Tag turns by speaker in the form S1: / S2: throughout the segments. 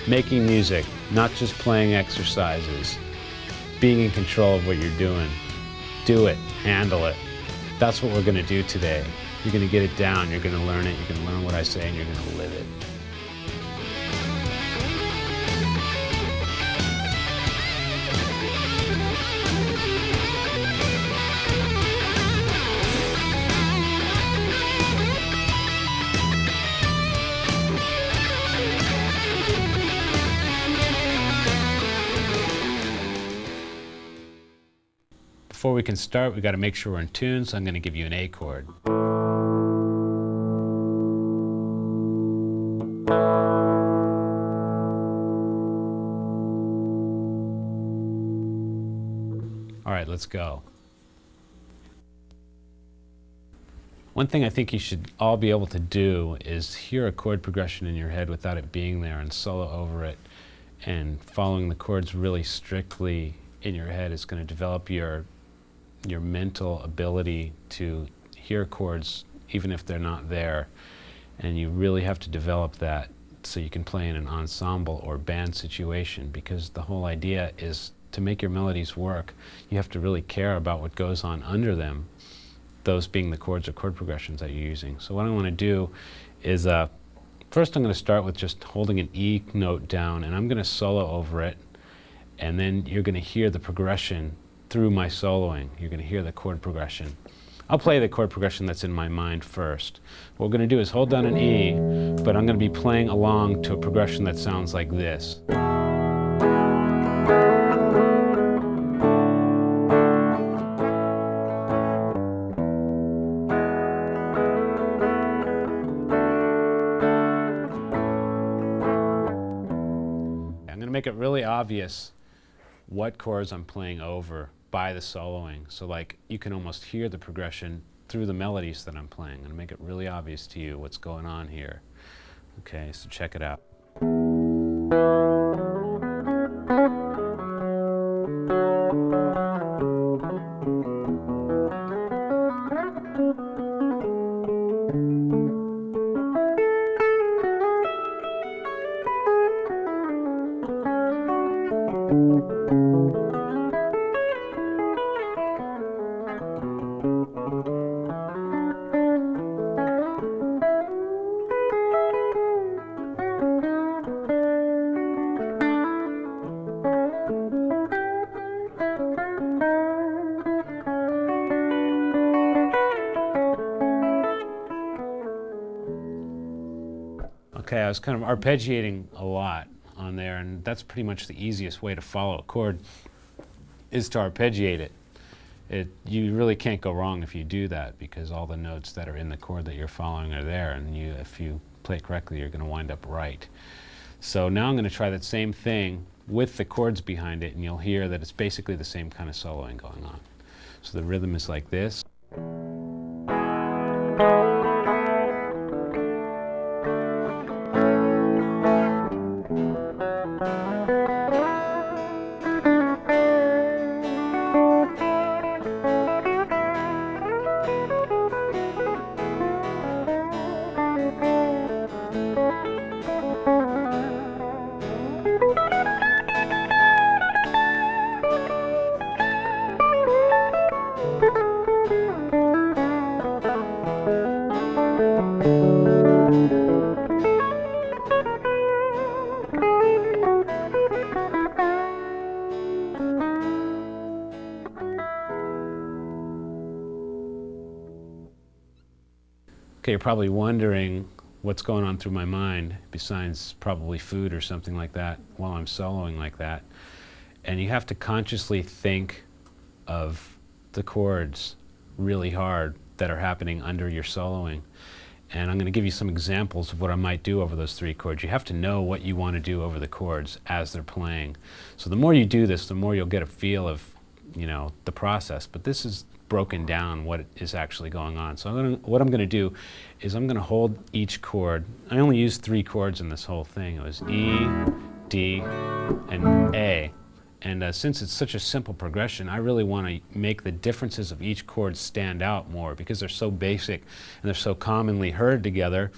S1: Making music, not just playing exercises. Being in control of what you're doing. Do it, handle it. That's what we're going to do today. You're going to get it down, you're going to learn it, you're going to learn what I say, and you're going to live it. Before we can start, we've got to make sure we're in tune, so I'm going to give you an A chord. All right, let's go. One thing I think you should all be able to do is hear a chord progression in your head without it being there and solo over it. And following the chords really strictly in your head is going to develop your mental ability to hear chords even if they're not there. And you really have to develop that so you can play in an ensemble or band situation, because the whole idea is to make your melodies work, you have to really care about what goes on under them, those being the chords or chord progressions that you're using. So what I want to do is, first I'm going to start with just holding an E note down, and I'm going to solo over it, and then you're going to hear the progression through my soloing. You're going to hear the chord progression. I'll play the chord progression that's in my mind first. What we're going to do is hold down an E, but I'm going to be playing along to a progression that sounds like this. I'm going to make it really obvious what chords I'm playing over by the soloing. So like you can almost hear the progression through the melodies that I'm playing, and make it really obvious to you what's going on here. Okay, so check it out. Okay, I was kind of arpeggiating a lot on there, and that's pretty much the easiest way to follow a chord, is to arpeggiate it. You really can't go wrong if you do that, because all the notes that are in the chord that you're following are there, and if you play it correctly, you're going to wind up right. So now I'm going to try that same thing with the chords behind it, and you'll hear that it's basically the same kind of soloing going on. So the rhythm is like this. Okay, you're probably wondering what's going on through my mind, besides probably food or something like that, while I'm soloing like that. And you have to consciously think of the chords really hard that are happening under your soloing. And I'm going to give you some examples of what I might do over those three chords. You have to know what you want to do over the chords as they're playing. So the more you do this, the more you'll get a feel of, the process. But this is broken down what is actually going on. So what I'm going to do is I'm going to hold each chord. I only used 3 chords in this whole thing. It was E, D, and A. And since it's such a simple progression, I really want to make the differences of each chord stand out more, because they're so basic and they're so commonly heard together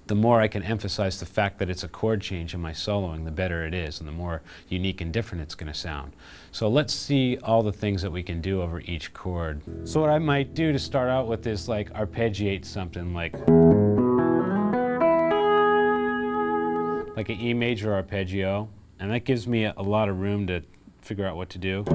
S1: the more I can emphasize the fact that it's a chord change in my soloing, the better it is, and the more unique and different it's going to sound. So let's see all the things that we can do over each chord. So what I might do to start out with is like arpeggiate something like an E major arpeggio, and that gives me a lot of room to figure out what to do.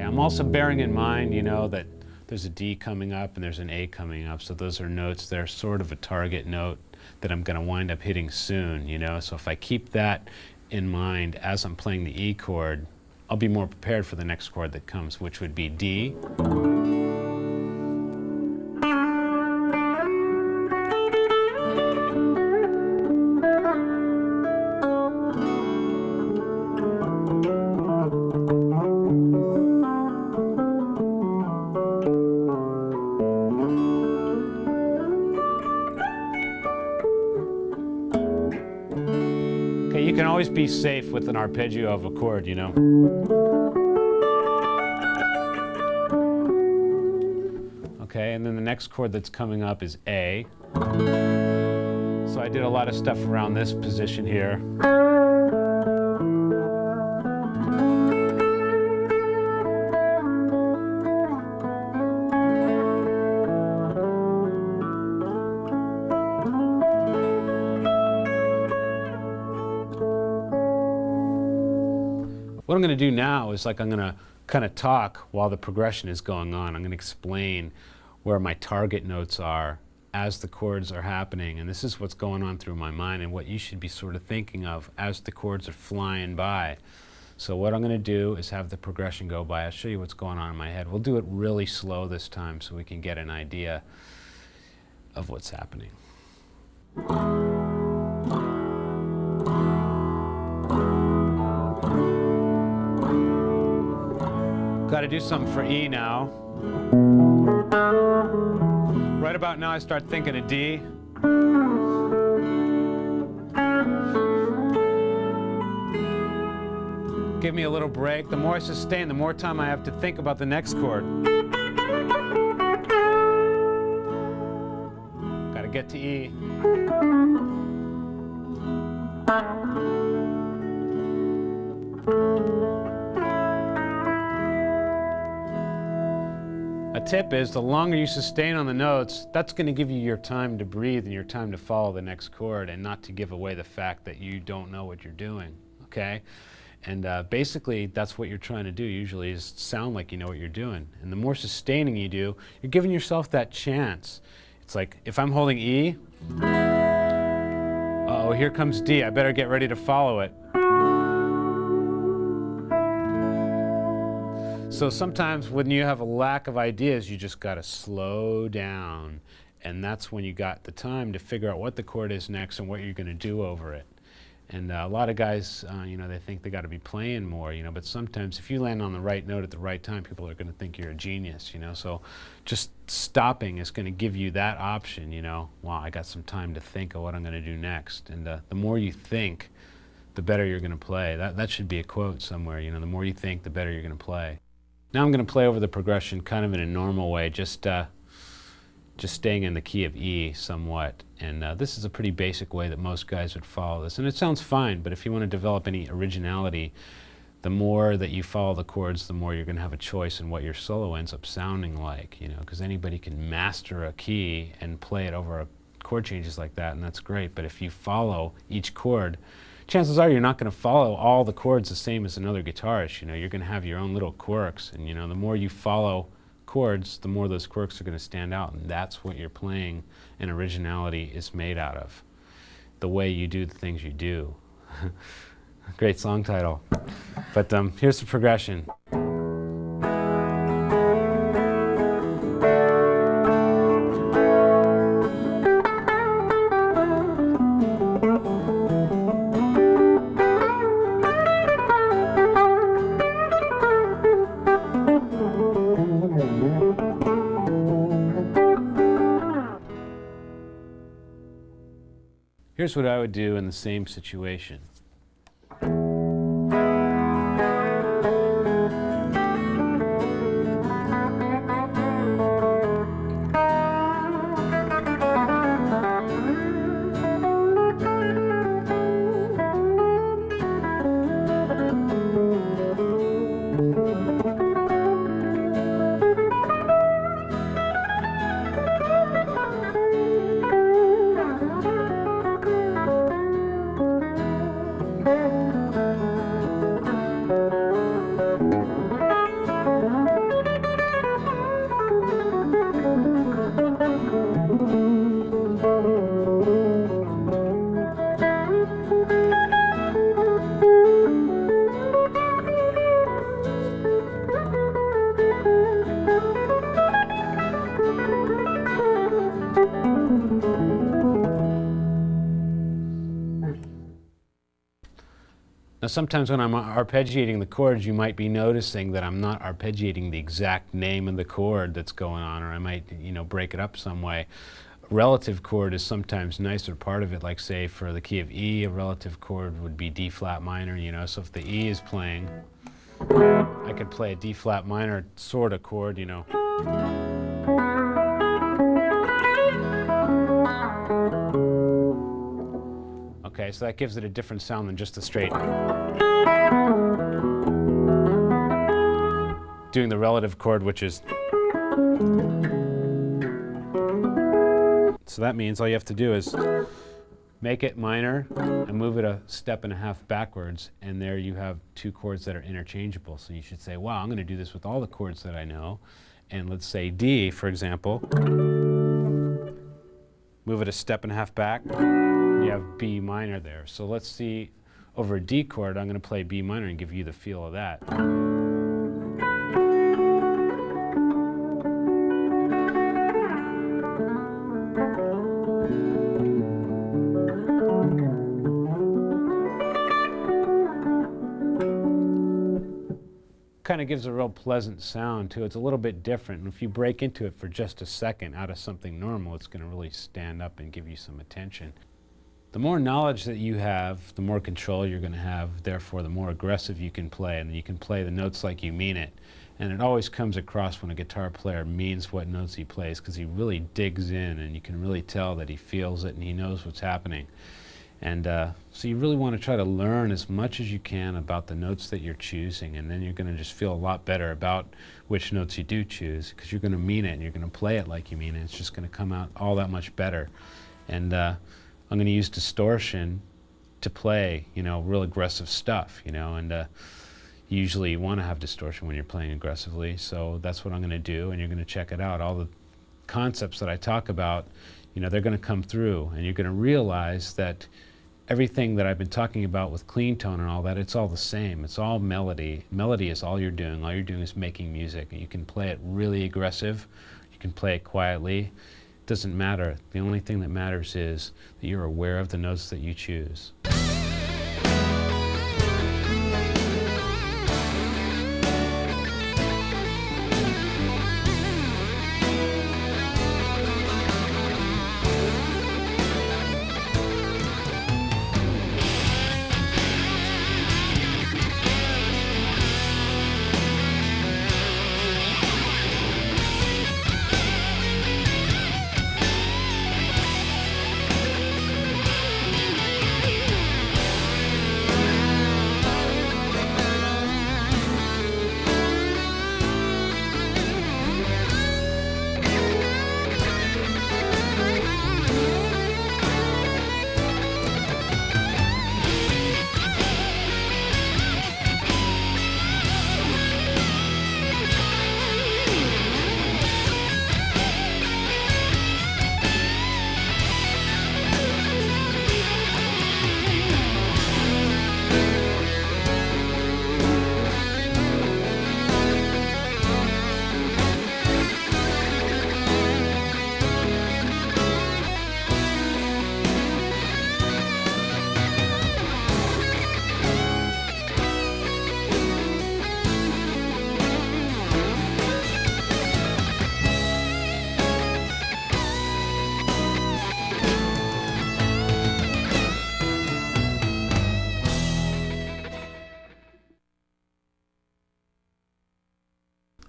S1: I'm also bearing in mind, you know, that there's a D coming up and there's an A coming up, so those are notes that are sort of a target note that I'm going to wind up hitting soon, you know. So if I keep that in mind as I'm playing the E chord, I'll be more prepared for the next chord that comes, which would be D. You can always be safe with an arpeggio of a chord, you know. Okay, and then the next chord that's coming up is A. So I did a lot of stuff around this position here. What I'm going to do now is I'm going to kind of talk while the progression is going on. I'm going to explain where my target notes are as the chords are happening, and this is what's going on through my mind and what you should be sort of thinking of as the chords are flying by. So what I'm going to do is have the progression go by. I'll show you what's going on in my head. We'll do it really slow this time so we can get an idea of what's happening. Got to do something for E now. Right about now I start thinking of D. Give me a little break. The more I sustain, the more time I have to think about the next chord. Got to get to E. A tip is the longer you sustain on the notes, that's going to give you your time to breathe and your time to follow the next chord and not to give away the fact that you don't know what you're doing, okay? And basically that's what you're trying to do usually, is sound like you know what you're doing. And the more sustaining you do, you're giving yourself that chance. It's like if I'm holding E, oh, here comes D, I better get ready to follow it. So sometimes when you have a lack of ideas, you just got to slow down, and that's when you got the time to figure out what the chord is next and what you're going to do over it. And a lot of guys, you know, they think they got to be playing more, you know, but sometimes if you land on the right note at the right time, people are going to think you're a genius, you know. So just stopping is going to give you that option, you know. Wow, I got some time to think of what I'm going to do next. And the more you think, the better you're going to play. That should be a quote somewhere, you know. The more you think, the better you're going to play. Now I'm going to play over the progression kind of in a normal way, just staying in the key of E somewhat. And this is a pretty basic way that most guys would follow this. And it sounds fine, but if you want to develop any originality, the more that you follow the chords, the more you're going to have a choice in what your solo ends up sounding like, you know, because anybody can master a key and play it over chord changes like that, and that's great. But if you follow each chord, chances are you're not going to follow all the chords the same as another guitarist. You know, you're going to have your own little quirks, and you know, the more you follow chords, the more those quirks are going to stand out, and that's what your playing and originality is made out of. The way you do the things you do. Great song title. But here's the progression. Here's what I would do in the same situation. Now sometimes when I'm arpeggiating the chords, you might be noticing that I'm not arpeggiating the exact name of the chord that's going on, or I might, break it up some way. A relative chord is sometimes nicer part of it, like say for the key of E, a relative chord would be D flat minor, so if the E is playing, I could play a D flat minor sort of chord, Okay, so that gives it a different sound than just a straight. Doing the relative chord, which is. So that means all you have to do is make it minor and move it a step and a half backwards, and there you have two chords that are interchangeable. So you should say, wow, I'm going to do this with all the chords that I know. And let's say D, for example. Move it a step and a half back. You have B minor there. So let's see, over a D chord, I'm going to play B minor and give you the feel of that. Kind of gives a real pleasant sound too. It's a little bit different, and if you break into it for just a second out of something normal, it's going to really stand up and give you some attention. The more knowledge that you have, the more control you're going to have, therefore the more aggressive you can play, and you can play the notes like you mean it. And it always comes across when a guitar player means what notes he plays, because he really digs in and you can really tell that he feels it and he knows what's happening. And so you really want to try to learn as much as you can about the notes that you're choosing, and then you're going to just feel a lot better about which notes you do choose, because you're going to mean it and you're going to play it like you mean it. It's just going to come out all that much better. And I'm going to use distortion to play, real aggressive stuff, and usually you want to have distortion when you're playing aggressively, so that's what I'm going to do, and you're going to check it out. All the concepts that I talk about, they're going to come through, and you're going to realize that everything that I've been talking about with clean tone and all that, it's all the same. It's all melody. Melody is all you're doing. All you're doing is making music. And you can play it really aggressive. You can play it quietly. It doesn't matter. The only thing that matters is that you're aware of the notes that you choose.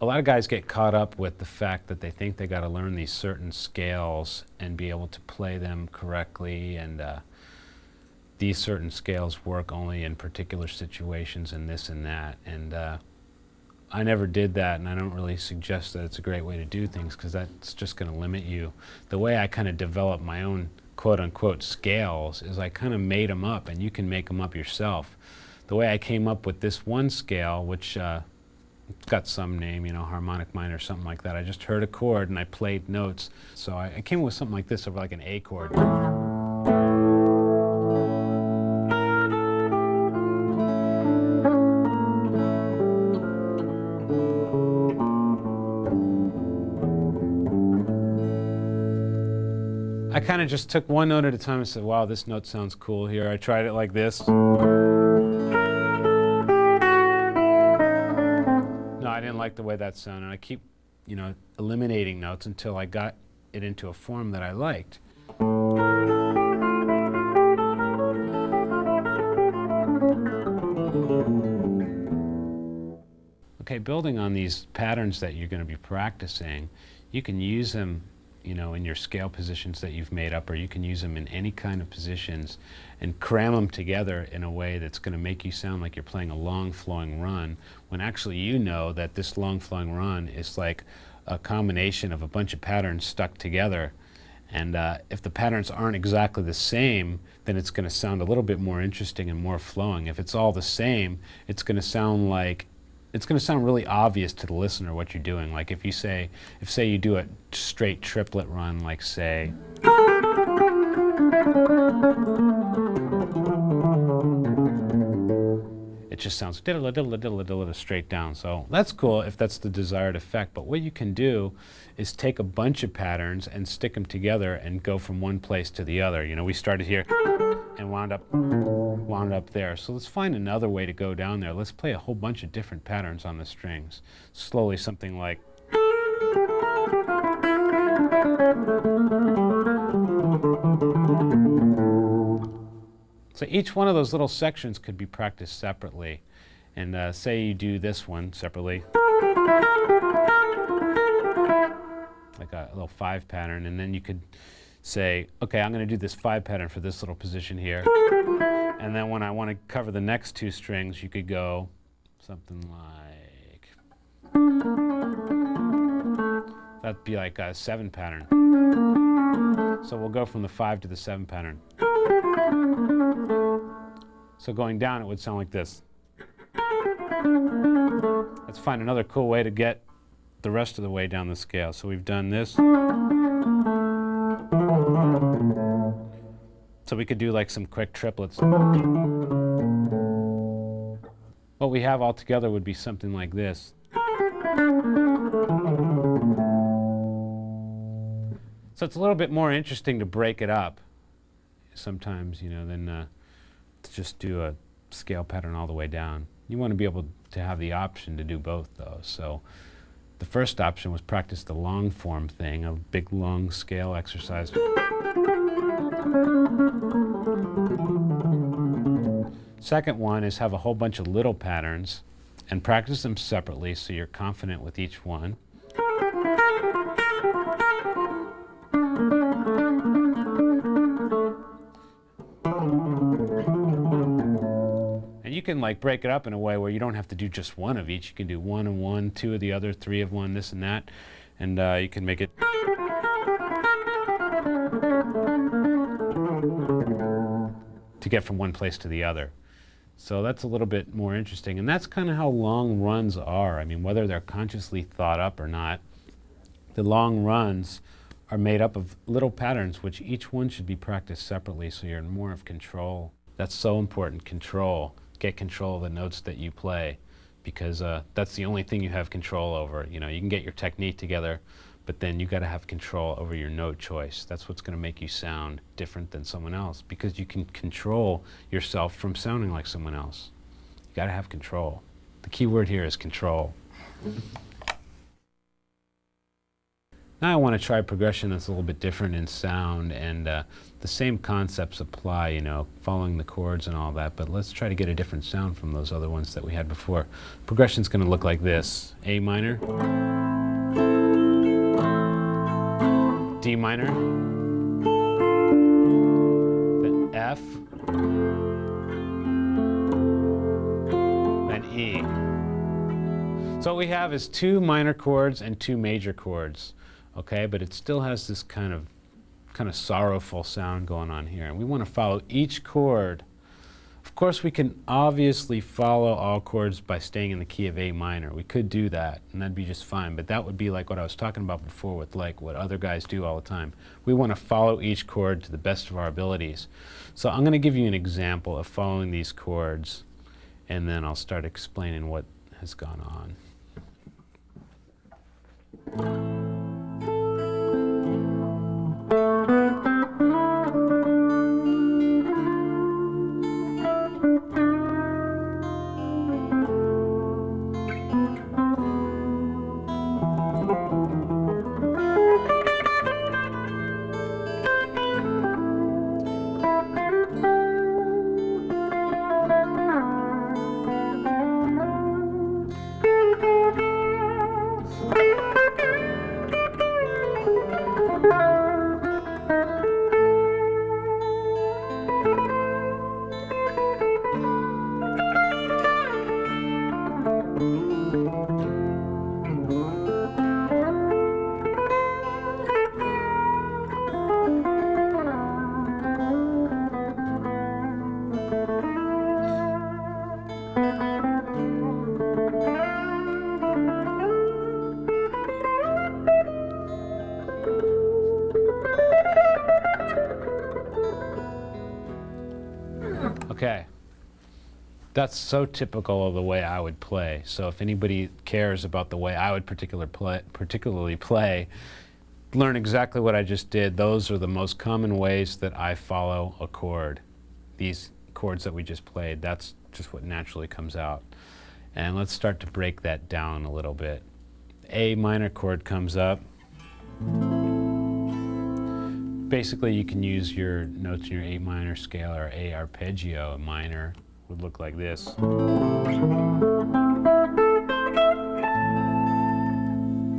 S1: A lot of guys get caught up with the fact that they think they got to learn these certain scales and be able to play them correctly, and these certain scales work only in particular situations and this and that. And I never did that, and I don't really suggest that it's a great way to do things, because that's just going to limit you. The way I kind of developed my own quote-unquote scales is I kind of made them up, and you can make them up yourself. The way I came up with this one scale, which it's got some name, you know, harmonic minor or something like that. I just heard a chord and I played notes. So I came up with something like this over like an A chord. I kind of just took one note at a time and said, wow, this note sounds cool here. I tried it like this. No, I didn't like the way that sounded. I keep, you know, eliminating notes until I got it into a form that I liked. Okay, building on these patterns that you're going to be practicing, you can use them, you know, in your scale positions that you've made up, or you can use them in any kind of positions and cram them together in a way that's going to make you sound like you're playing a long flowing run, when actually you know that this long flowing run is like a combination of a bunch of patterns stuck together. And if the patterns aren't exactly the same, then it's going to sound a little bit more interesting and more flowing. If it's all the same, it's going to sound like, it's going to sound really obvious to the listener what you're doing. Like if you say, say you do a straight triplet run, like say, it just sounds diddle diddle diddle diddle straight down. So that's cool if that's the desired effect. But what you can do is take a bunch of patterns and stick them together and go from one place to the other. You know, we started here and wound up there. So let's find another way to go down there. Let's play a whole bunch of different patterns on the strings. Slowly, something like. So each one of those little sections could be practiced separately. And say you do this one separately, like a little 5 pattern, and then you could say, okay, I'm going to do this 5 pattern for this little position here. And then when I want to cover the next 2 strings, you could go something like, that'd be like a 7 pattern. So we'll go from the 5 to the 7 pattern. So going down, it would sound like this. Let's find another cool way to get the rest of the way down the scale. So we've done this. So we could do like some quick triplets. What we have all together would be something like this. So it's a little bit more interesting to break it up sometimes, you know, than to just do a scale pattern all the way down. You want to be able to have the option to do both, though. So the first option was practice the long form thing, a big long scale exercise. Second one is have a whole bunch of little patterns and practice them separately so you're confident with each one. And you can like break it up in a way where you don't have to do just one of each. You can do 1 and 1, 2 of the other, 3 of one, this and that. And you can make it to get from one place to the other. So that's a little bit more interesting. And that's kind of how long runs are. I mean, whether they're consciously thought up or not, the long runs are made up of little patterns, which each one should be practiced separately so you're in more of control. That's so important, control. Get control of the notes that you play, because that's the only thing you have control over. You know, you can get your technique together, but then you got to have control over your note choice. That's what's going to make you sound different than someone else, because you can control yourself from sounding like someone else. You got to have control. The key word here is control. Now I want to try a progression that's a little bit different in sound, and the same concepts apply, you know, following the chords and all that, but let's try to get a different sound from those other ones that we had before. Progression's going to look like this: A minor, D minor, then F, then E. So what we have is 2 minor chords and 2 major chords, okay? But it still has this kind of sorrowful sound going on here. And we want to follow each chord. Of course, we can obviously follow all chords by staying in the key of A minor. We could do that, and that'd be just fine. But that would be like what I was talking about before with like what other guys do all the time. We want to follow each chord to the best of our abilities. So I'm going to give you an example of following these chords, and then I'll start explaining what has gone on. Okay, that's so typical of the way I would play. So if anybody cares about the way I would particularly play, learn exactly what I just did. Those are the most common ways that I follow a chord. These chords that we just played, that's just what naturally comes out. And let's start to break that down a little bit. A minor chord comes up. Basically, you can use your notes in your A minor scale or A arpeggio. A minor would look like this.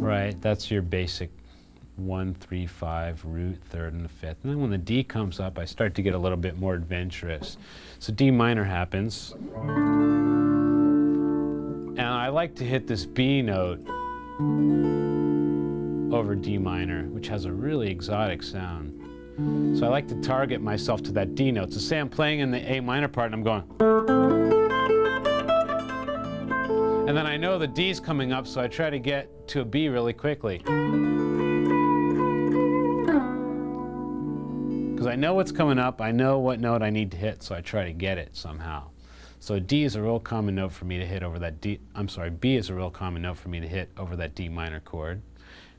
S1: Right, that's your basic 1, 3, 5, root, third, and the fifth. And then when the D comes up, I start to get a little bit more adventurous. So D minor happens. And I like to hit this B note over D minor, which has a really exotic sound. So I like to target myself to that D note. So say I'm playing in the A minor part and I'm going. And then I know the D's coming up, so I try to get to a B really quickly. Because I know what's coming up, I know what note I need to hit, so I try to get it somehow. So D is a real common note for me to hit over that B is a real common note for me to hit over that D minor chord.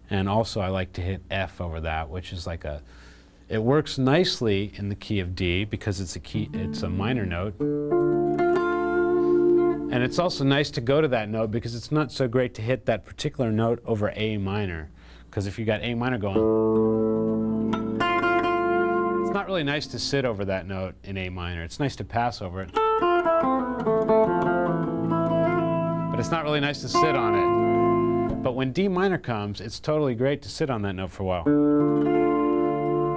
S1: And also I like to hit F over that, which is like it works nicely in the key of D because it's a minor note. And it's also nice to go to that note because it's not so great to hit that particular note over A minor. Because if you got A minor going, it's not really nice to sit over that note in A minor. It's nice to pass over it, but it's not really nice to sit on it. But when D minor comes, it's totally great to sit on that note for a while.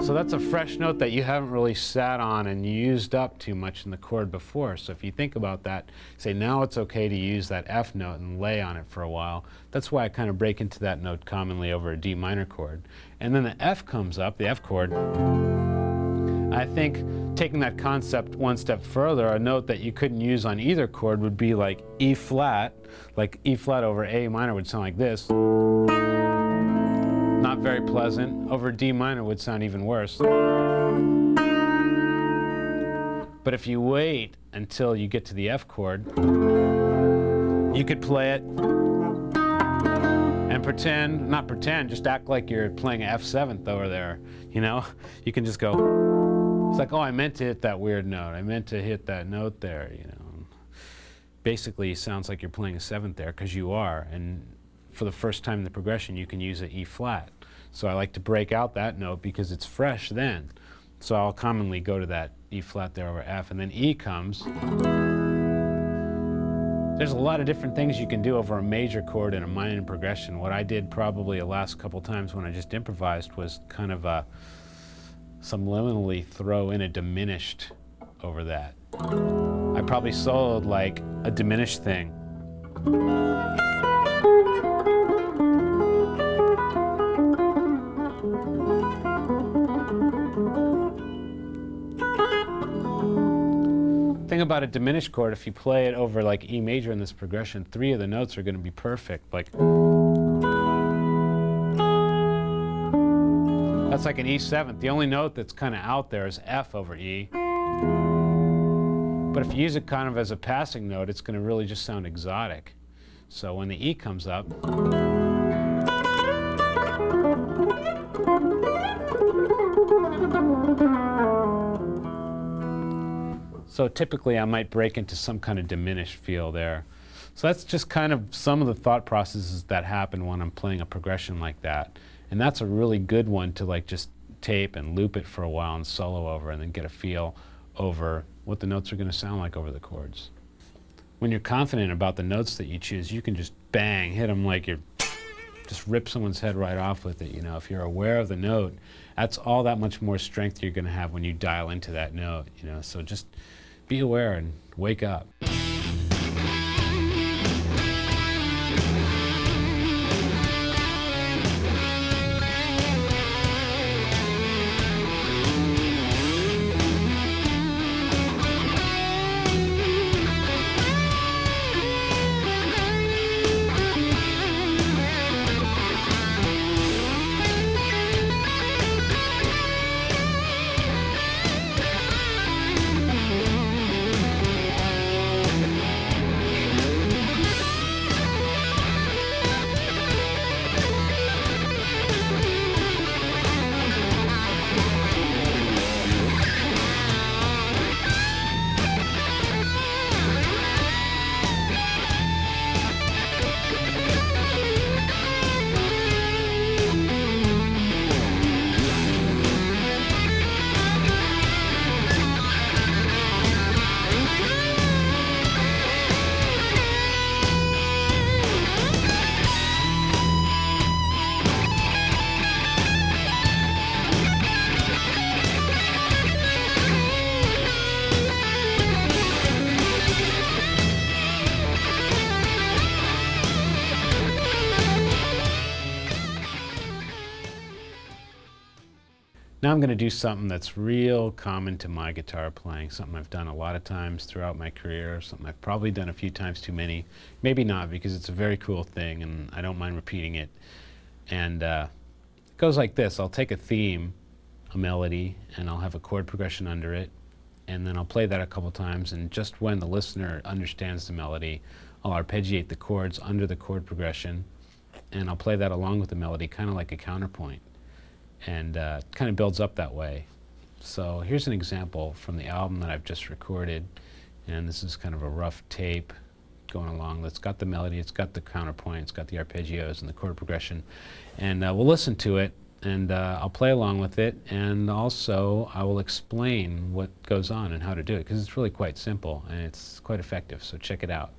S1: So that's a fresh note that you haven't really sat on and used up too much in the chord before. So if you think about that, say now it's okay to use that F note and lay on it for a while. That's why I kind of break into that note commonly over a D minor chord. And then the F comes up, the F chord. I think taking that concept one step further, a note that you couldn't use on either chord would be like E flat. Like E flat over A minor would sound like this. Not very pleasant. Over D minor would sound even worse. But if you wait until you get to the F chord, you could play it and just act like you're playing an F7th over there, you know? You can just go, it's like, oh, I meant to hit that weird note. I meant to hit that note there, you know? Basically, it sounds like you're playing a 7th there, because you are, and for the first time in the progression, you can use an E flat. So I like to break out that note because it's fresh then. So I'll commonly go to that E flat there over F, and then E comes. There's a lot of different things you can do over a major chord in a minor progression. What I did probably the last couple times when I just improvised was kind of subliminally throw in a diminished over that. I probably soloed like a diminished thing. Thing about a diminished chord, if you play it over like E major in this progression, 3 of the notes are going to be perfect. Like that's like an E7. The only note that's kind of out there is F over E. But if you use it kind of as a passing note, it's going to really just sound exotic. So when the E comes up, so typically I might break into some kind of diminished feel there. So that's just kind of some of the thought processes that happen when I'm playing a progression like that. And that's a really good one to like just tape and loop it for a while and solo over, and then get a feel over what the notes are going to sound like over the chords. When you're confident about the notes that you choose, you can just bang, hit them like you're just rip someone's head right off with it. You know, if you're aware of the note, that's all that much more strength you're going to have when you dial into that note. You know, so just be aware and wake up. Now I'm going to do something that's real common to my guitar playing, something I've done a lot of times throughout my career, something I've probably done a few times too many. Maybe not, because it's a very cool thing and I don't mind repeating it. And it goes like this. I'll take a theme, a melody, and I'll have a chord progression under it, and then I'll play that a couple times, and just when the listener understands the melody, I'll arpeggiate the chords under the chord progression, and I'll play that along with the melody, kind of like a counterpoint. And it kind of builds up that way. So here's an example from the album that I've just recorded, and this is kind of a rough tape going along that's got the melody, it's got the counterpoint, it's got the arpeggios and the chord progression, and we'll listen to it, and I'll play along with it, and also I will explain what goes on and how to do it, because it's really quite simple and it's quite effective, so check it out.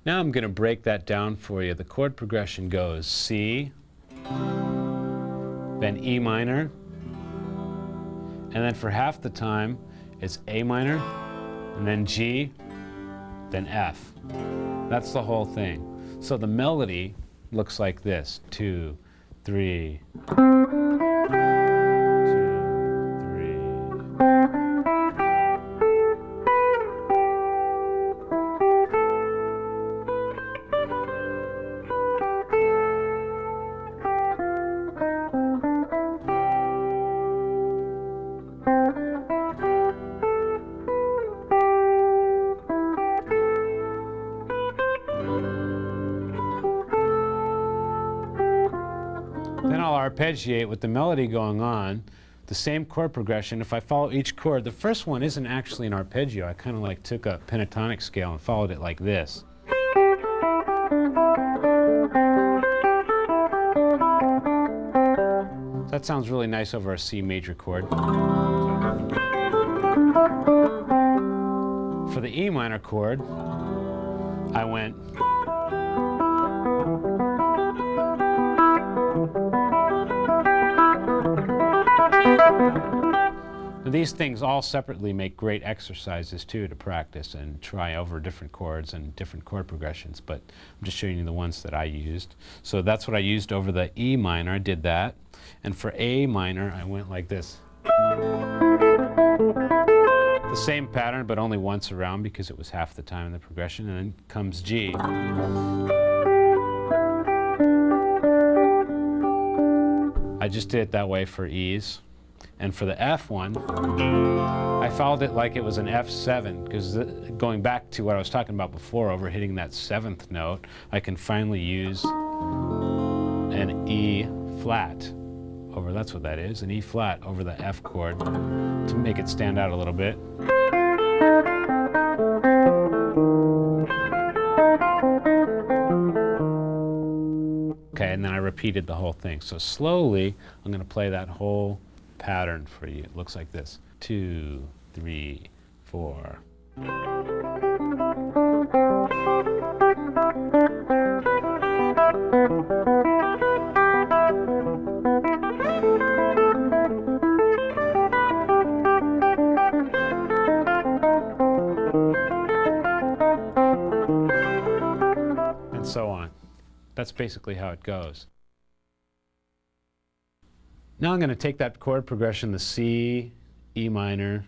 S1: Now I'm going to break that down for you. The chord progression goes C, then E minor, and then for half the time it's A minor, and then G, then F. That's the whole thing. So the melody looks like this: 2, 3, 2, 3. Then I'll arpeggiate with the melody going on, the same chord progression. If I follow each chord, the first one isn't actually an arpeggio. I kind of like took a pentatonic scale and followed it like this. So that sounds really nice over a C major chord. For the E minor chord, I went these things all separately make great exercises too to practice and try over different chords and different chord progressions, but I'm just showing you the ones that I used. So that's what I used over the E minor, I did that. And for A minor, I went like this. The same pattern, but only once around because it was half the time in the progression, and then comes G. I just did it that way for E's. And for the F one, I followed it like it was an F7, because going back to what I was talking about before, over hitting that 7th note, I can finally use an E flat over, that's what that is, an E flat over the F chord to make it stand out a little bit. Okay, and then I repeated the whole thing. So slowly, I'm going to play that whole pattern for you. It looks like this: 2, 3, 4. And so on. That's basically how it goes. Now I'm going to take that chord progression, the C, E minor,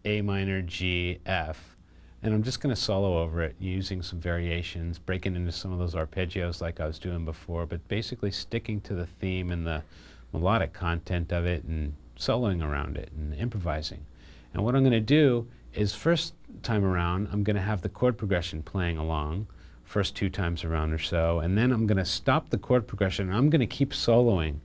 S1: A minor, G, F, and I'm just going to solo over it using some variations, breaking into some of those arpeggios like I was doing before, but basically sticking to the theme and the melodic content of it and soloing around it and improvising. And what I'm going to do is, first time around, I'm going to have the chord progression playing along, first 2 times around or so, and then I'm going to stop the chord progression and I'm going to keep soloing.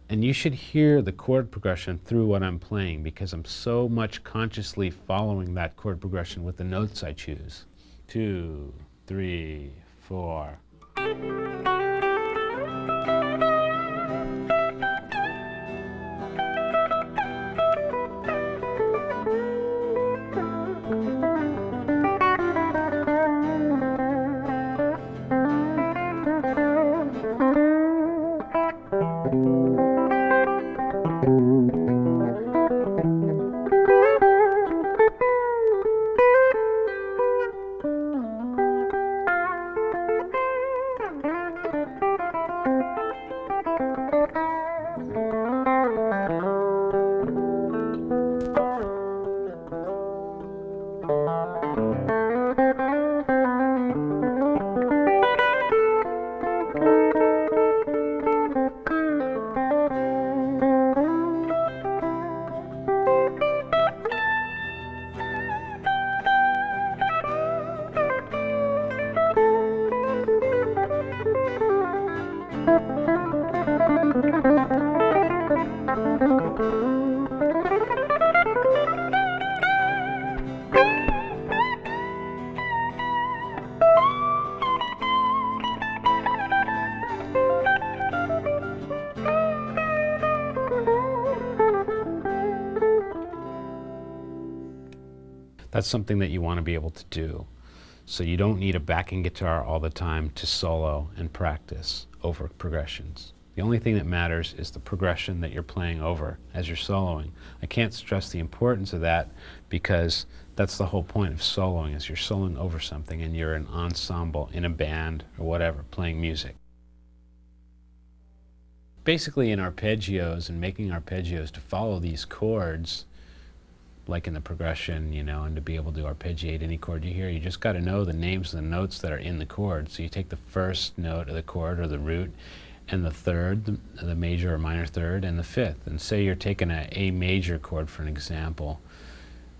S1: And you should hear the chord progression through what I'm playing, because I'm so much consciously following that chord progression with the notes I choose. 2, 3, 4. That's something that you want to be able to do. So you don't need a backing guitar all the time to solo and practice over progressions. The only thing that matters is the progression that you're playing over as you're soloing. I can't stress the importance of that because that's the whole point of soloing, is you're soloing over something and you're an ensemble in a band or whatever, playing music. Basically in arpeggios and making arpeggios to follow these chords, like in the progression, you know, and to be able to arpeggiate any chord you hear, you just got to know the names of the notes that are in the chord. So you take the first note of the chord or the root, and the third, the major or minor third, and the fifth. And say you're taking a A major chord for an example,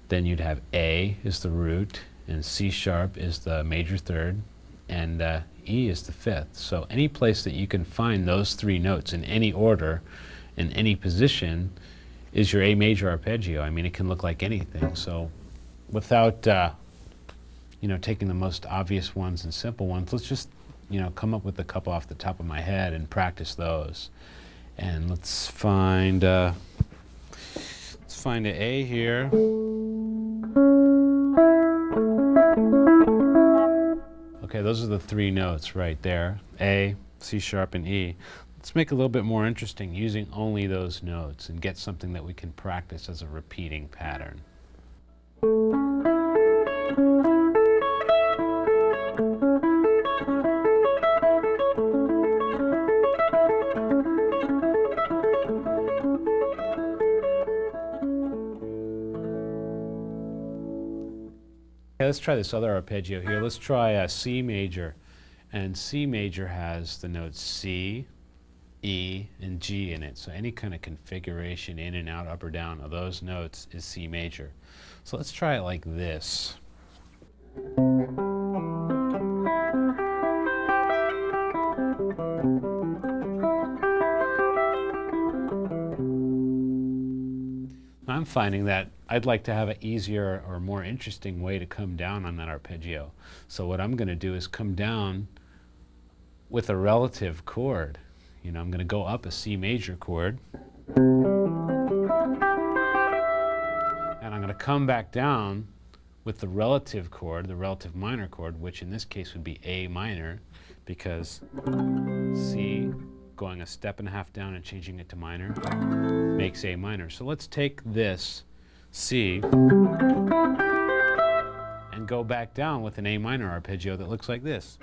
S1: then you'd have A is the root, and C sharp is the major third, and E is the fifth. So any place that you can find those three notes in any order, in any position, is your A major arpeggio. I mean, it can look like anything. So without you know, taking the most obvious ones and simple ones, let's just, you know, come up with a couple off the top of my head and practice those. And let's find an A here. Okay, those are the three notes right there: A, C sharp, and E. Let's make it a little bit more interesting using only those notes and get something that we can practice as a repeating pattern. Okay, let's try this other arpeggio here. Let's try C major. And C major has the notes C, E, and G in it. So any kind of configuration in and out, up or down of those notes is C major. So let's try it like this. I'm finding that I'd like to have an easier or more interesting way to come down on that arpeggio. So what I'm going to do is come down with a relative chord. You know, I'm going to go up a C major chord, and I'm going to come back down with the relative chord, the relative minor chord, which in this case would be A minor, because C going a step and a half down and changing it to minor makes A minor. So let's take this C and go back down with an A minor arpeggio that looks like this.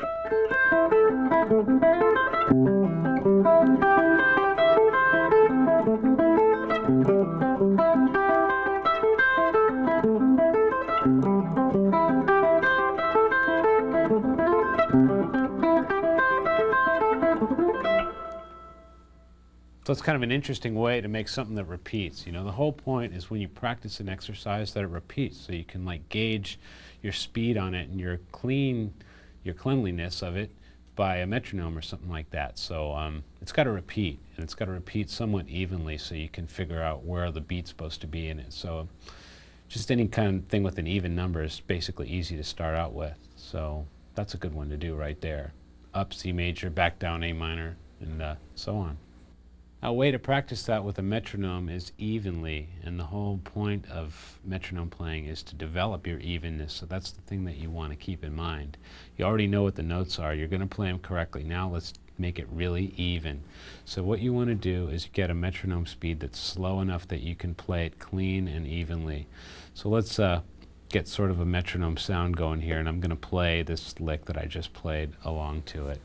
S1: So it's kind of an interesting way to make something that repeats. You know, the whole point is when you practice an exercise that it repeats, so you can like gauge your speed on it and your cleanliness of it by a metronome or something like that. So it's got to repeat, and it's got to repeat somewhat evenly so you can figure out where the beat's supposed to be in it. So just any kind of thing with an even number is basically easy to start out with. So that's a good one to do right there. Up C major, back down A minor, and so on. A way to practice that with a metronome is evenly, and the whole point of metronome playing is to develop your evenness. So that's the thing that you want to keep in mind. You already know what the notes are. You're going to play them correctly. Now let's make it really even. So what you want to do is get a metronome speed that's slow enough that you can play it clean and evenly. So let's get sort of a metronome sound going here, and I'm going to play this lick that I just played along to it.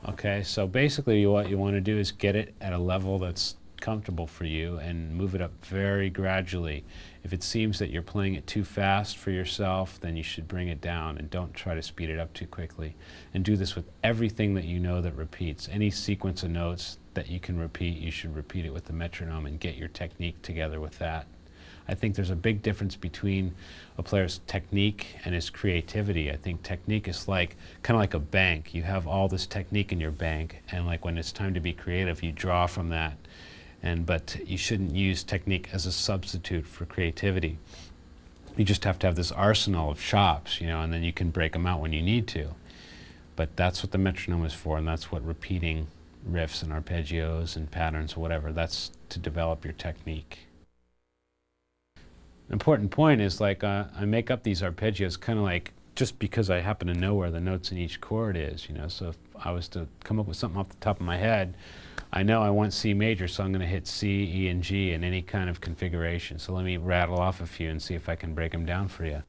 S1: Okay, so basically what you want to do is get it at a level that's comfortable for you and move it up very gradually. If it seems that you're playing it too fast for yourself, then you should bring it down and don't try to speed it up too quickly. And do this with everything that you know that repeats. Any sequence of notes that you can repeat, you should repeat it with the metronome and get your technique together with that. I think there's a big difference between a player's technique and his creativity. I think technique is like kind of like a bank. You have all this technique in your bank, and like when it's time to be creative, you draw from that. But you shouldn't use technique as a substitute for creativity. You just have to have this arsenal of chops, you know, and then you can break them out when you need to. But that's what the metronome is for, and that's what repeating riffs and arpeggios and patterns or whatever, that's to develop your technique. An important point is, like, I make up these arpeggios kind of like just because I happen to know where the notes in each chord is, you know. So if I was to come up with something off the top of my head, I know I want C major, so I'm going to hit C, E, and G in any kind of configuration. So let me rattle off a few and see if I can break them down for you.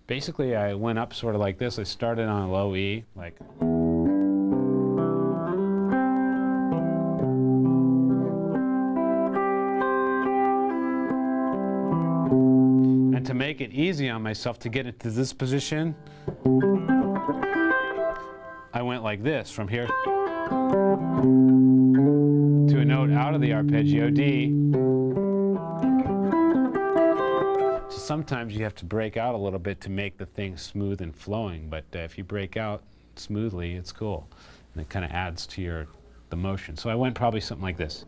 S1: Basically, I went up sort of like this. I started on a low E, like. And to make it easy on myself to get into this position, I went like this, from here to a note out of the arpeggio, D. So sometimes you have to break out a little bit to make the thing smooth and flowing, but if you break out smoothly, it's cool. And it kind of adds to the motion. So I went probably something like this.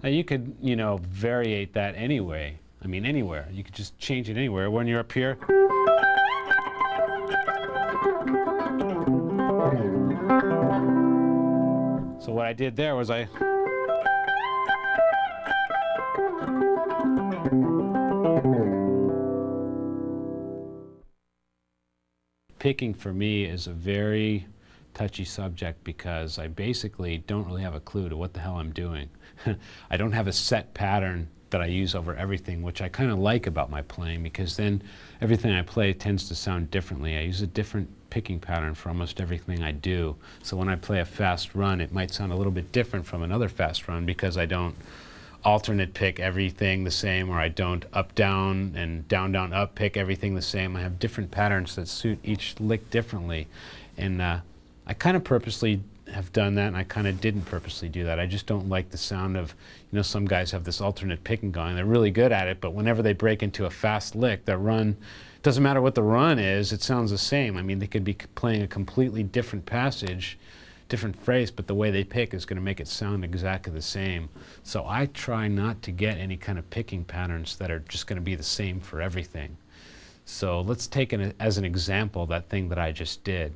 S1: Now you could, you know, variate that anyway. I mean, anywhere. You could just change it anywhere. When you're up here, so what I did there was picking for me is a very touchy subject because I basically don't really have a clue to what the hell I'm doing. I don't have a set pattern that I use over everything, which I kind of like about my playing, because then everything I play tends to sound differently. I use a different picking pattern for almost everything I do. So when I play a fast run, it might sound a little bit different from another fast run because I don't alternate pick everything the same, or I don't up down and down down up pick everything the same. I have different patterns that suit each lick differently, and I kind of purposely have done that, and I kind of didn't purposely do that. I just don't like the sound of, you know, some guys have this alternate picking going. They're really good at it, but whenever they break into a fast lick, that run, doesn't matter what the run is, it sounds the same. I mean, they could be playing a completely different passage, different phrase, but the way they pick is going to make it sound exactly the same. So I try not to get any kind of picking patterns that are just going to be the same for everything. So let's take as an example that thing that I just did.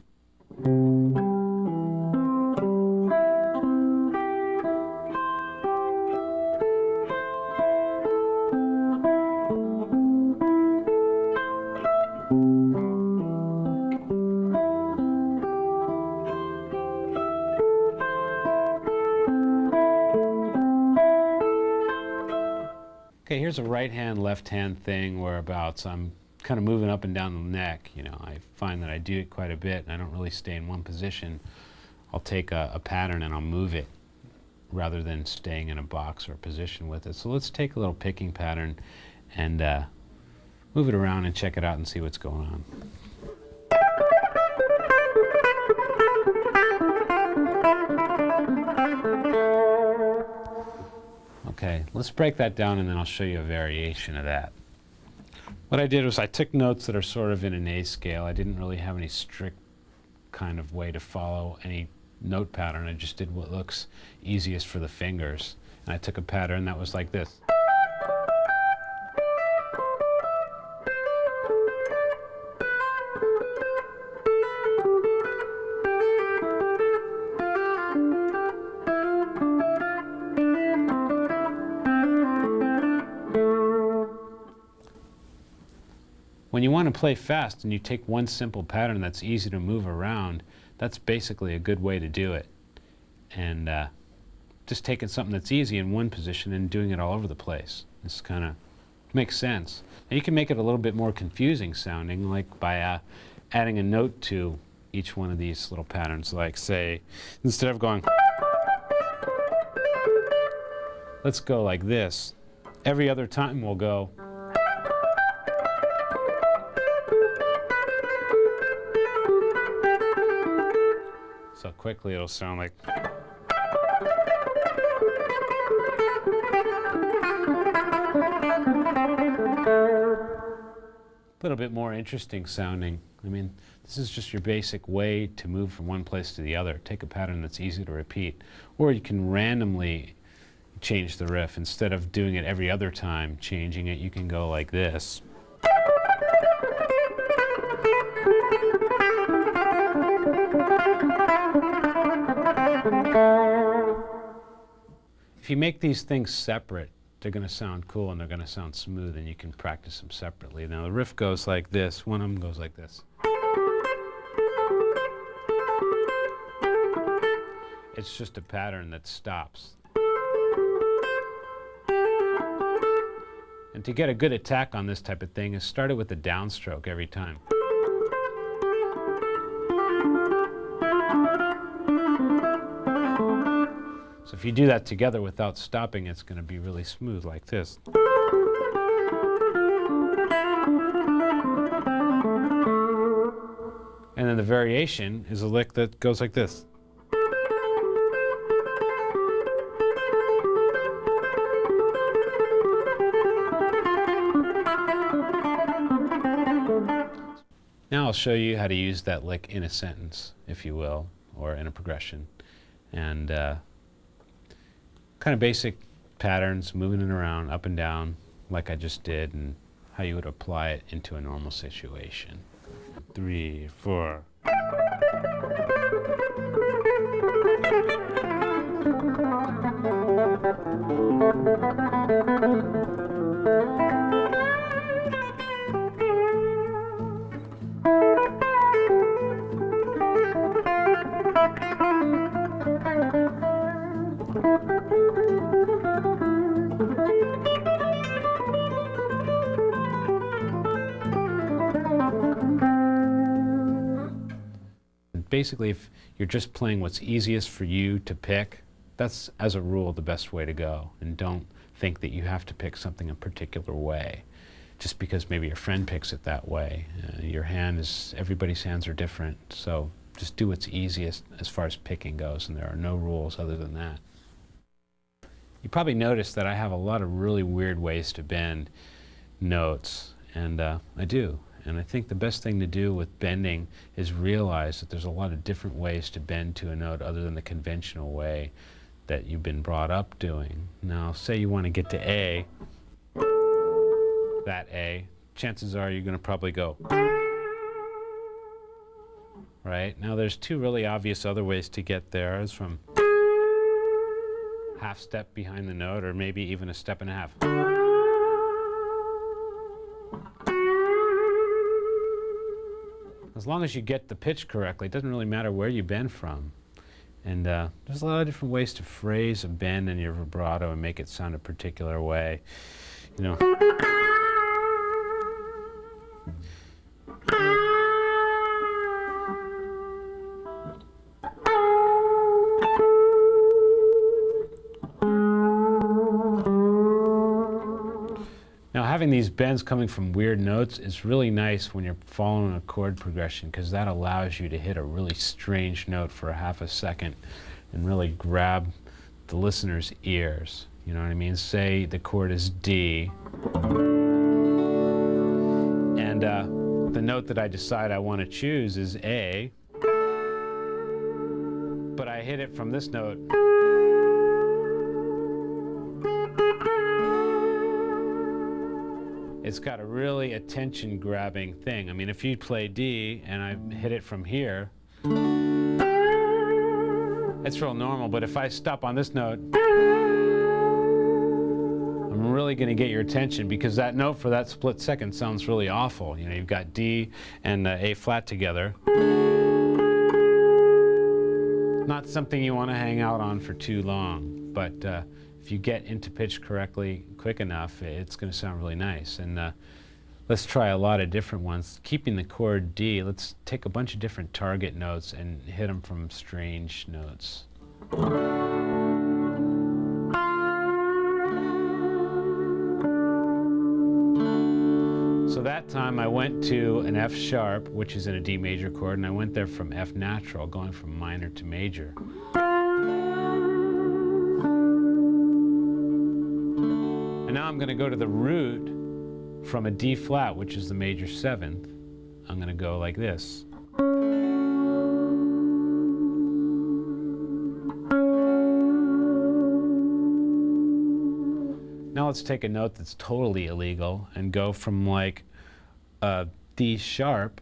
S1: Okay, here's a right hand, left hand thing whereabouts I'm kind of moving up and down the neck. You know, I find that I do it quite a bit, and I don't really stay in one position. I'll take a pattern and I'll move it rather than staying in a box or a position with it. So let's take a little picking pattern and move it around and check it out and see what's going on. Okay, let's break that down and then I'll show you a variation of that. What I did was I took notes that are sort of in an A scale. I didn't really have any strict kind of way to follow any note pattern. I just did what looks easiest for the fingers. And I took a pattern that was like this. When you want to play fast and you take one simple pattern that's easy to move around, that's basically a good way to do it. And just taking something that's easy in one position and doing it all over the place. This kind of makes sense. And you can make it a little bit more confusing sounding, like by adding a note to each one of these little patterns. Like, say, instead of going, let's go like this. Every other time we'll go. So quickly it'll sound like. little bit more interesting sounding. I mean, this is just your basic way to move from one place to the other. Take a pattern that's easy to repeat. Or you can randomly change the riff. Instead of doing it every other time, changing it, you can go like this. If you make these things separate, they're going to sound cool and they're going to sound smooth, and you can practice them separately. Now the riff goes like this. One of them goes like this. It's just a pattern that stops. And to get a good attack on this type of thing is start it with a downstroke every time. So if you do that together without stopping, it's going to be really smooth like this. And then the variation is a lick that goes like this. Now I'll show you how to use that lick in a sentence, if you will, or in a progression. And kind of basic patterns, moving it around, up and down, like I just did, and how you would apply it into a normal situation. 3, 4. Basically, if you're just playing what's easiest for you to pick, that's, as a rule, the best way to go. And don't think that you have to pick something a particular way, just because maybe your friend picks it that way. Everybody's hands are different, so just do what's easiest as far as picking goes, and there are no rules other than that. You probably noticed that I have a lot of really weird ways to bend notes, and I do. And I think the best thing to do with bending is realize that there's a lot of different ways to bend to a note other than the conventional way that you've been brought up doing. Now, say you want to get to A, that A, chances are you're going to probably go. Right? Now, there's two really obvious other ways to get there. It's from half step behind the note, or maybe even a step and a half. As long as you get the pitch correctly, it doesn't really matter where you bend from. And there's a lot of different ways to phrase a bend in your vibrato and make it sound a particular way. You know. Now, having these bends coming from weird notes is really nice when you're following a chord progression, because that allows you to hit a really strange note for a half a second and really grab the listener's ears. You know what I mean? Say the chord is D, and the note that I decide I want to choose is A, but I hit it from this note. It's got a really attention-grabbing thing. I mean, if you play D and I hit it from here, it's real normal, but if I stop on this note, I'm really going to get your attention, because that note for that split second sounds really awful. You know, you've got D and A flat together. Not something you want to hang out on for too long, but if you get into pitch correctly, quick enough, it's going to sound really nice. And let's try a lot of different ones. Keeping the chord D, let's take a bunch of different target notes and hit them from strange notes. So that time I went to an F sharp, which is in a D major chord, and I went there from F natural, going from minor to major. And now I'm going to go to the root from a D flat, which is the major 7th, I'm going to go like this. Now let's take a note that's totally illegal and go from like a D sharp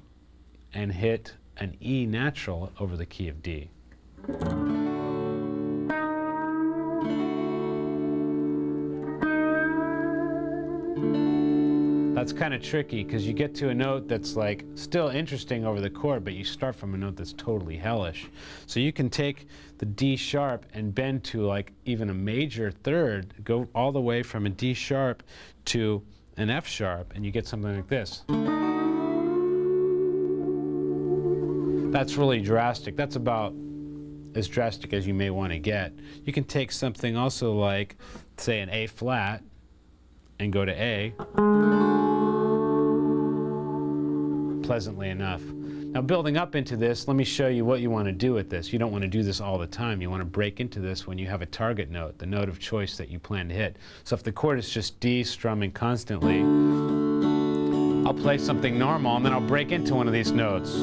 S1: and hit an E natural over the key of D. That's kind of tricky because you get to a note that's like still interesting over the chord, but you start from a note that's totally hellish. So you can take the D sharp and bend to like even a major 3rd, go all the way from a D sharp to an F sharp, and you get something like this. That's really drastic. That's about as drastic as you may want to get. You can take something also like, say, an A flat and go to A. Pleasantly enough. Now building up into this, let me show you what you want to do with this. You don't want to do this all the time. You want to break into this when you have a target note, the note of choice that you plan to hit. So if the chord is just D strumming constantly, I'll play something normal and then I'll break into one of these notes.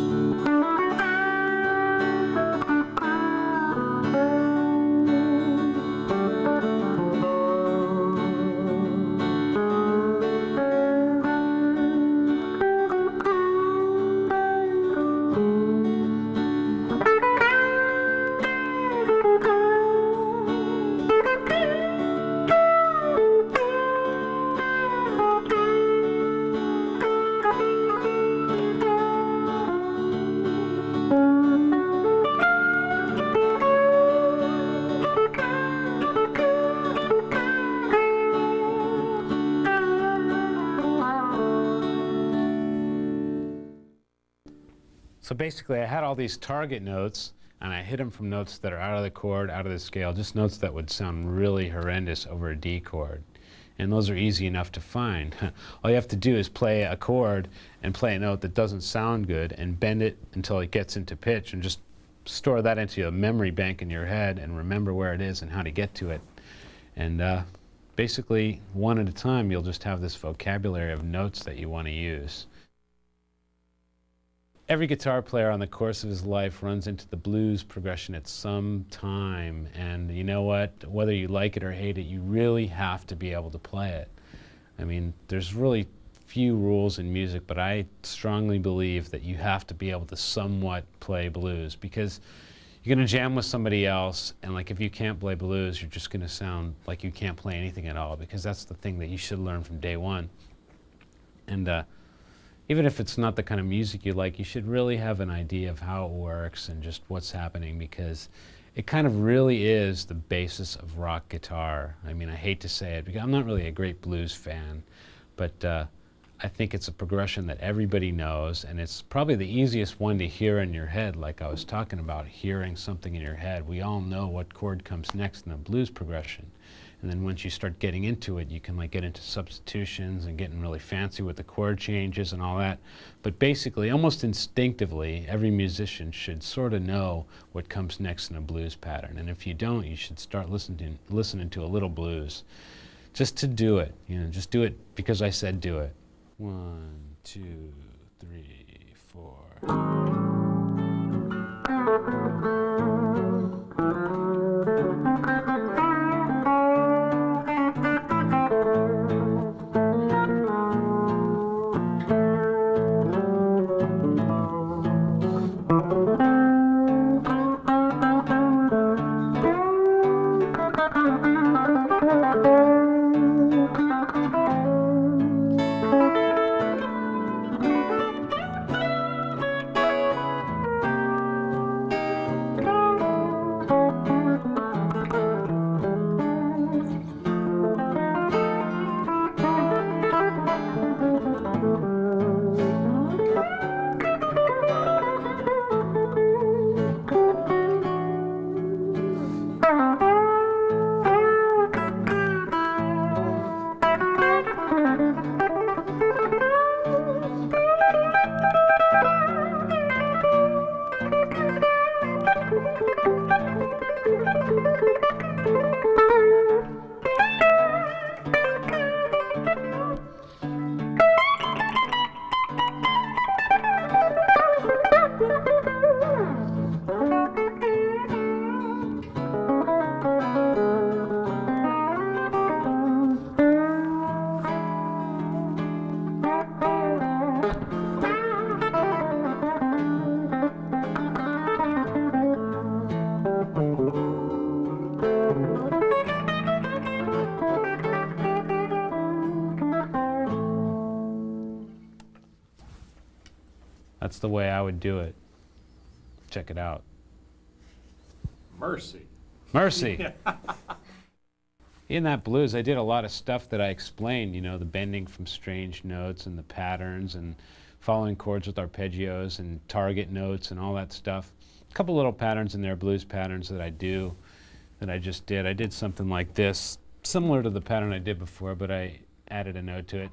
S1: So basically I had all these target notes and I hit them from notes that are out of the chord, out of the scale, just notes that would sound really horrendous over a D chord. And those are easy enough to find. All you have to do is play a chord and play a note that doesn't sound good and bend it until it gets into pitch and just store that into a memory bank in your head and remember where it is and how to get to it. And basically, one at a time, you'll just have this vocabulary of notes that you want to use. Every guitar player on the course of his life runs into the blues progression at some time, and you know what? Whether you like it or hate it, you really have to be able to play it. I mean, there's really few rules in music, but I strongly believe that you have to be able to somewhat play blues, because you're going to jam with somebody else, and like if you can't play blues, you're just going to sound like you can't play anything at all, because that's the thing that you should learn from day one. And even if it's not the kind of music you like, you should really have an idea of how it works and just what's happening, because it kind of really is the basis of rock guitar. I mean, I hate to say it, because I'm not really a great blues fan, but I think it's a progression that everybody knows, and it's probably the easiest one to hear in your head, like I was talking about, hearing something in your head. We all know what chord comes next in the blues progression. And then once you start getting into it, you can like get into substitutions and getting really fancy with the chord changes and all that. But basically, almost instinctively, every musician should sort of know what comes next in a blues pattern. And if you don't, you should start listening to a little blues. Just to do it, you know, just do it because I said do it. 1, 2, 3, 4. That's the way I would do it. Check it out.
S2: Mercy.
S1: Mercy. In that blues, I did a lot of stuff that I explained, you know, the bending from strange notes and the patterns and following chords with arpeggios and target notes and all that stuff. A couple little patterns in there, blues patterns that I do, that I just did. I did something like this, similar to the pattern I did before, but I added a note to it.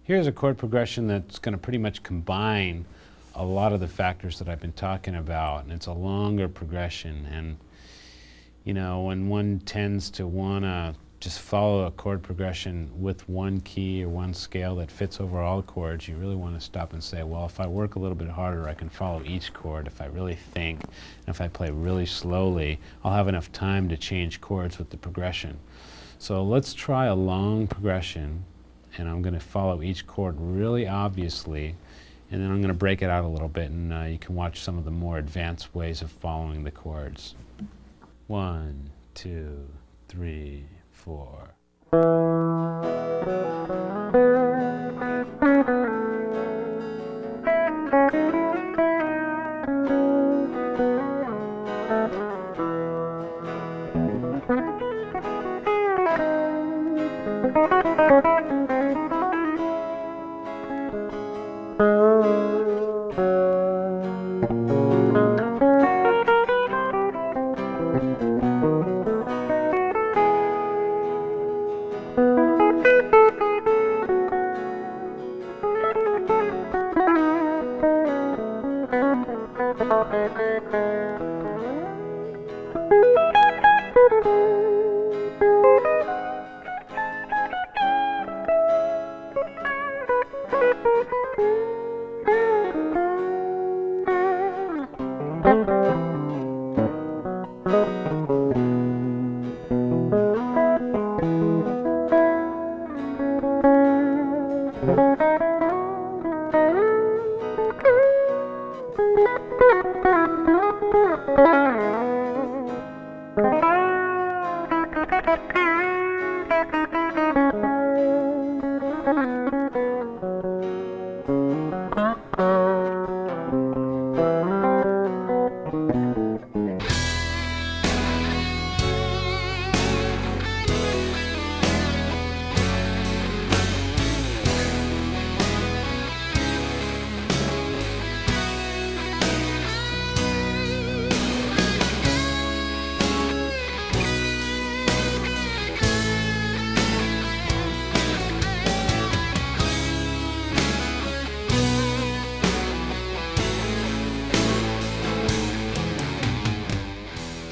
S1: Here's a chord progression that's going to pretty much combine a lot of the factors that I've been talking about, and it's a longer progression. And you know, when one tends to want to just follow a chord progression with one key or one scale that fits over all chords, you really want to stop and say, well, if I work a little bit harder, I can follow each chord. If I really think, and if I play really slowly, I'll have enough time to change chords with the progression. So let's try a long progression, and I'm going to follow each chord really obviously, and then I'm going to break it out a little bit, and you can watch some of the more advanced ways of following the chords. 1, 2, 3, 4.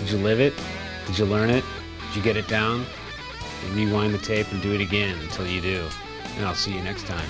S1: Did you live it? Did you learn it? Did you get it down? Then rewind the tape and do it again until you do. And I'll see you next time.